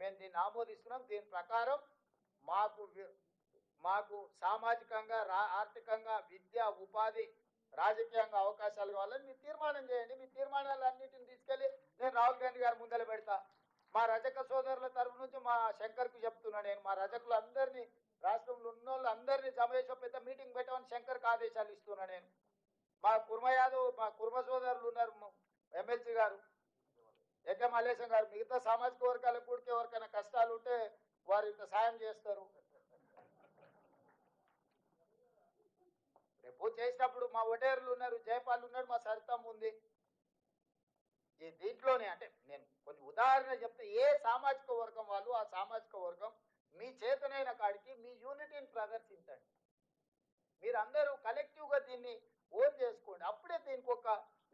మేము దీన్ని ఆమోదిస్తున్నాం. దీని ప్రకారం మాకు సామాజికంగా ఆర్థికంగా విద్య ఉపాధి రాజకీయంగా అవకాశాలు కావాలని మీరు తీర్మానం చేయండి. మీ తీర్మానాలన్నింటిని తీసుకెళ్ళి నేను రాహుల్ గాంధీ గారి ముందర పెడతా. మా రజక సోదరుల తరఫు నుంచి మా శంకర్కు చెప్తున్నా, నేను మా రజకులు అందరినీ రాష్ట్రంలో ఉన్న వాళ్ళు అందరినీ సమావేశం పెద్ద మీటింగ్ పెట్టమని శంకర్కి ఆదేశాలు ఇస్తున్నా. నేను మా కుర్మ యాదవ్ మా కుర్మ సోదరులు ఉన్నారు, ఎమ్మెల్సీ గారు ఏకే మల్లేశం గారు, మిగతా సామాజిక వర్గాలకు కూడా ఎవరికైనా కష్టాలు ఉంటే వారు ఇంత సాయం చేస్తారు. రేపు చేసినప్పుడు మా ఒటేర్లు ఉన్నారు, జయపాల్ ఉన్నాడు, మా సరితమ్మ ఉంది. ఈ దీంట్లోనే అంటే నేను కొన్ని ఉదాహరణ చెప్తే ఏ సామాజిక వర్గం వాళ్ళు ఆ సామాజిక వర్గం మీ చేతనైన కాడికి మీ యూనిటీని ప్రదర్శించండి. మీరందరూ కలెక్టివ్గా దీన్ని ఓన్ చేసుకోండి. అప్పుడే దీనికి ఒక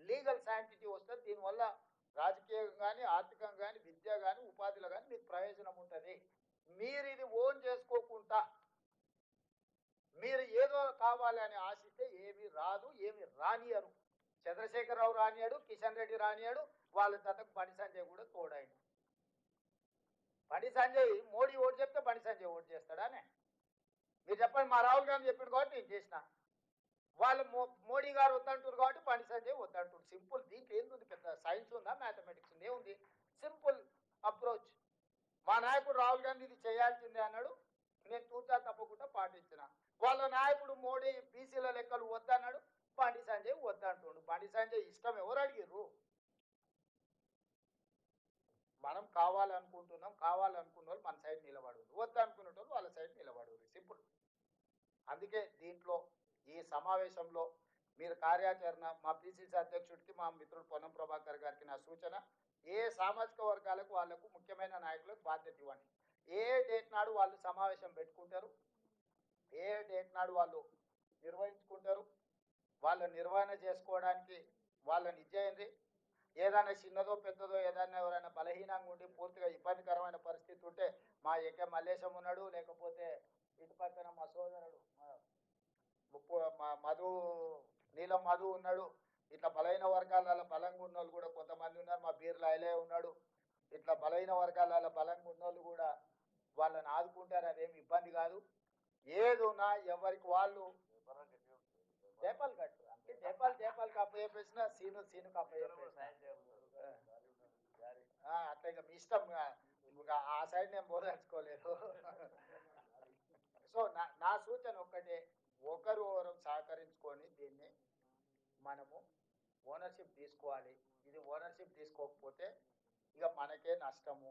లీగల్ శాంటిటీ వస్తుంది. దీనివల్ల రాజకీయంగా కానీ ఆర్థికంగా కానీ విద్య కానీ ఉపాధిలో కానీ మీకు ప్రయోజనం ఉంటుంది. మీరు ఇది ఓన్ చేసుకోకుండా మీరు ఏదో కావాలని ఆశిస్తే ఏమి రాదు, ఏమి రానియరు. చంద్రశేఖరరావు రానియాడు, కిషన్ రెడ్డి రానియాడు, వాళ్ళ జతకు బండి సంజయ్ కూడా తోడాడు. బండి సంజయ్ మోడీ ఓటు చెప్తే బండి సంజయ్ ఓటు చేస్తాడానే మీరు చెప్పండి. మా రాహుల్ గాంధీ చెప్పాడు కాబట్టి నేను చేసిన. వాళ్ళు మోడీ గారు వద్దంటారు కాబట్టి బండి సంజయ్ వద్దంటారు. సింపుల్. దీంట్లో ఏంది పెద్ద సైన్స్ ఉందా మ్యాథమెటిక్స్ ఉంది? ఏముంది? Simple approach. మా నాయకుడు రాహుల్ గాంధీ ఇది చేయాల్సిందే అన్నాడు, నేను తూచా తప్పకుండా పాటించిన. వాళ్ళ నాయకుడు మోడీ బీసీల లెక్కలు వద్దన్నాడు, బండి సంజయ్ వద్దంటుండు. బండి సంజయ్ ఇష్టం ఎవరు అడిగిర్రు? మనం కావాలనుకుంటున్నాం, కావాలనుకున్న వాళ్ళు మన సైడ్ నిలబడరు, వద్దనుకునే వాళ్ళు వాళ్ళ సైడ్ నిలబడరు. సింపుల్. అందుకే దీంట్లో ఈ సమావేశంలో మీరు కార్యాచరణ మా పిసిసి అధ్యక్షుడికి మా మిత్రుడు పొన్నం ప్రభాకర్ గారికి నా సూచన, ఏ సామాజిక వర్గాలకు వాళ్ళకు ముఖ్యమైన నాయకులకు బాధ్యత ఇవ్వండి. ఏ డేట్ నాడు వాళ్ళు సమావేశం పెట్టుకుంటారు, ఏ డేట్ నాడు వాళ్ళు నిర్వహించుకుంటారు, వాళ్ళ నిర్వహణ చేసుకోవడానికి వాళ్ళని ఇచ్చేయండి. ఏదైనా చిన్నదో పెద్దదో ఏదైనా ఎవరైనా బలహీనంగా ఉండి పూర్తిగా ఇబ్బందికరమైన పరిస్థితి ఉంటే మా ఏకే మల్లేశం ఉన్నాడు, లేకపోతే ఇటు పక్కన మా సోదరుడు మా మధు నీలం మధు ఉన్నాడు. ఇట్లా బలహీన వర్గాలలో బలంగా ఉన్న వాళ్ళు కూడా కొంతమంది ఉన్నారు. మా బీర్ల ఐలే ఉన్నాడు. ఇట్లా బలహీన వర్గాలలో బలంగా ఉన్న వాళ్ళు కూడా వాళ్ళని ఆదుకుంటారు. అదేమి ఇబ్బంది కాదు. ఏది ఉన్నా ఎవరికి వాళ్ళు జయపాల్ కట్టు అంటే జయపాల్ కప్ప చెప్పేసిన సీను కప్ప చెప్పేసిన అట్లా ఇక మీ ఇష్టం. ఆ సైడ్ నేను బోధించుకోలేదు. సో నా సూచన ఒక్కటే, ఒకరు సహకరించుకొని దీన్ని మనము ఓనర్షిప్ తీసుకోవాలి. ఇది ఓనర్షిప్ తీసుకోకపోతే ఇక మనకే నష్టము.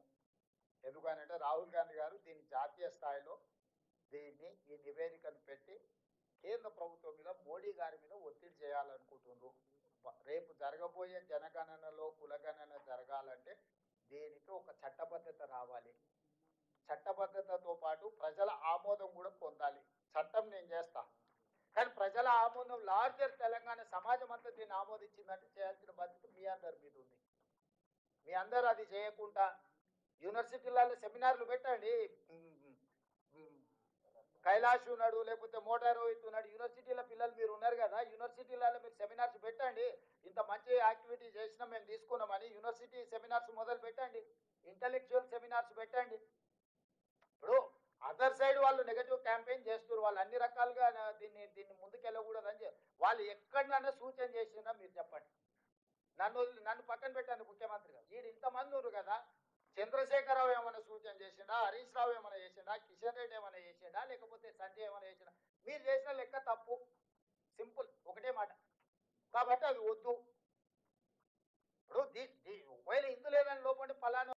ఎందుకనంటే రాహుల్ గాంధీ గారు దీన్ని జాతీయ స్థాయిలో దీన్ని ఈ నివేదికను పెట్టి కేంద్ర ప్రభుత్వం మీద మోడీ గారి మీద ఒత్తిడి చేయాలనుకుంటున్నారు. రేపు జరగబోయే జనగణనలో కులగణన జరగాలంటే దీనికి ఒక చట్టబద్ధత రావాలి. చట్టబద్ధతతో పాటు ప్రజల ఆమోదం కూడా పొందాలి. చట్టం నేను చేస్తా, కానీ ప్రజల ఆమోదం లార్జర్ తెలంగాణ సమాజం అంతా దీన్ని ఆమోదించిందంటే చేయాల్సిన బాధ్యత మీ అందరి మీద ఉంది. మీ అందరూ అది చేయకుండా యూనివర్సిటీలలో సెమినార్లు పెట్టండి. కైలాష్ ఉన్నాడు, లేకపోతే మోటార్ రోహిత్ ఉన్నాడు, యూనివర్సిటీల పిల్లలు మీరు ఉన్నారు కదా, యూనివర్సిటీలలో మీరు సెమినార్స్ పెట్టండి. ఇంత మంచి యాక్టివిటీ చేసినా మేము తీసుకున్నామని యూనివర్సిటీ సెమినార్స్ మొదలు పెట్టండి, ఇంటలెక్చువల్ సెమినార్స్ పెట్టండి. ఇప్పుడు అదర్ సైడ్ వాళ్ళు నెగటివ్ క్యాంపెయిన్ చేస్తున్నారు. వాళ్ళు అన్ని రకాలుగా దీన్ని ముందుకెళ్ళకూడదని వాళ్ళు ఎక్కడైనా సూచన చేసినా మీరు చెప్పండి. నన్ను పక్కన పెట్టండి ముఖ్యమంత్రిగా. వీడు ఇంతమంది ఉన్నారు కదా, చంద్రశేఖరరావు ఏమైనా సూచన చేసిండా, హరీష్ రావు ఏమైనా చేసిండా, కిషన్ రెడ్డి ఏమైనా చేసిండా, లేకపోతే సంజయ్ ఏమైనా చేసిండా? మీరు చేసిన లెక్క తప్పు. సింపుల్, ఒకటే మాట. కాబట్టి అది వద్దు. ఇప్పుడు ఒకవేళ ఇందులో లోపండి ఫలానా